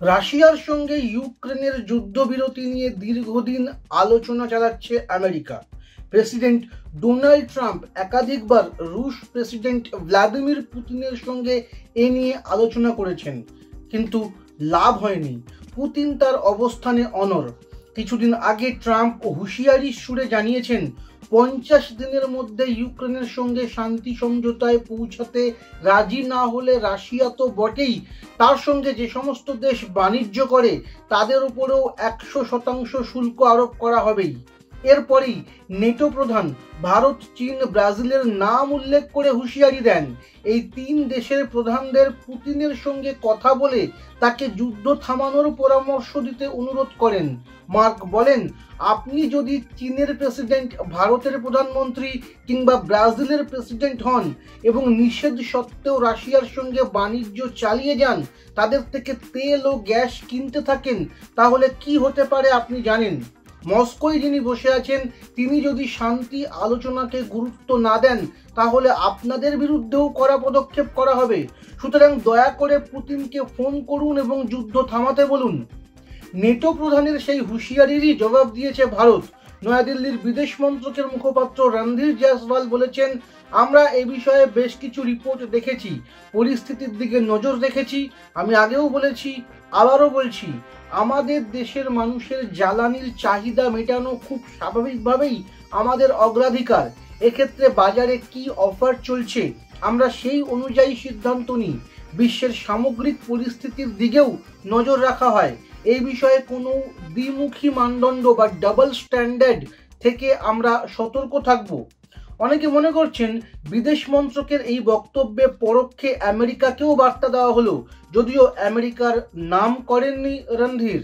রাশিয়ার সঙ্গে ইউক্রেনের যুদ্ধবিরতি নিয়ে দীর্ঘদিন আলোচনা চালাচ্ছে আমেরিকা। প্রেসিডেন্ট ডোনাল্ড ট্রাম্প একাধিকবার রুশ প্রেসিডেন্ট ভ্লাদিমির পুতিনের সঙ্গে এ নিয়ে আলোচনা করেছেন, কিন্তু লাভ হয়নি। পুতিন তার অবস্থানে অনড়। কিছুদিন আগে ট্রাম্প হুঁশিয়ারির সুরে জানিয়েছেন 50 দিনের মধ্যে ইউক্রেনের সঙ্গে শান্তি সমঝোতায় পৌঁছাতে রাজি না হলে রাশিয়া তো বটেই, তার সঙ্গে যে সমস্ত দেশ বাণিজ্য করে তাদের উপরেও 100% শুল্ক আরোপ করা হবেই। এরপরেই নেটো প্রধান ভারত, চীন, ব্রাজিলের নাম উল্লেখ করে হুঁশিয়ারি দেন। এই 3 দেশের প্রধানদের পুতিনের সঙ্গে কথা বলে তাকে যুদ্ধ থামানোর পরামর্শ দিতে অনুরোধ করেন। মার্ক বলেন, আপনি যদি চীনের প্রেসিডেন্ট, ভারতের প্রধানমন্ত্রী কিংবা ব্রাজিলের প্রেসিডেন্ট হন এবং নিষেধ সত্ত্বেও রাশিয়ার সঙ্গে বাণিজ্য চালিয়ে যান, তাদের থেকে তেল ও গ্যাস কিনতে থাকেন, তাহলে কি হতে পারে আপনি জানেন। মস্কোয় যিনি বসে আছেন তিনি যদি শান্তি আলোচনাকে গুরুত্ব না দেন, তাহলে আপনাদের বিরুদ্ধেও কড়া পদক্ষেপ করা হবে। সুতরাং দয়া করে পুতিনকে ফোন করুন এবং যুদ্ধ থামাতে বলুন। নেটো প্রধানের সেই হুঁশিয়ারিরই জবাব দিয়েছে ভারত। নয়াদিল্লির বিদেশ মন্ত্রকের মুখপাত্র রণধীর জয়সওয়াল বলেছেন, আমরা এ বিষয়ে বেশ কিছু রিপোর্ট দেখেছি, পরিস্থিতির দিকে নজর রেখেছি। আমি আগেও বলেছি, আবারও বলছি, আমাদের দেশের মানুষের জ্বালানির চাহিদা মেটানো খুব স্বাভাবিকভাবেই আমাদের অগ্রাধিকার। এক্ষেত্রে বাজারে কি অফার চলছে আমরা সেই অনুযায়ী সিদ্ধান্ত নিই। বিশ্বের সামগ্রিক পরিস্থিতির দিকেও নজর রাখা হয়। এই বিষয়ে কোনো দ্বিমুখী মানদণ্ড বা ডাবল স্ট্যান্ডার্ড থেকে আমরা সতর্ক থাকব। অনেকে মনে করছেন বিদেশ মন্ত্রকের এই বক্তব্যে পরোক্ষে আমেরিকাকেও বার্তা দেওয়া হলো, যদিও আমেরিকার নাম করেননি রণধীর।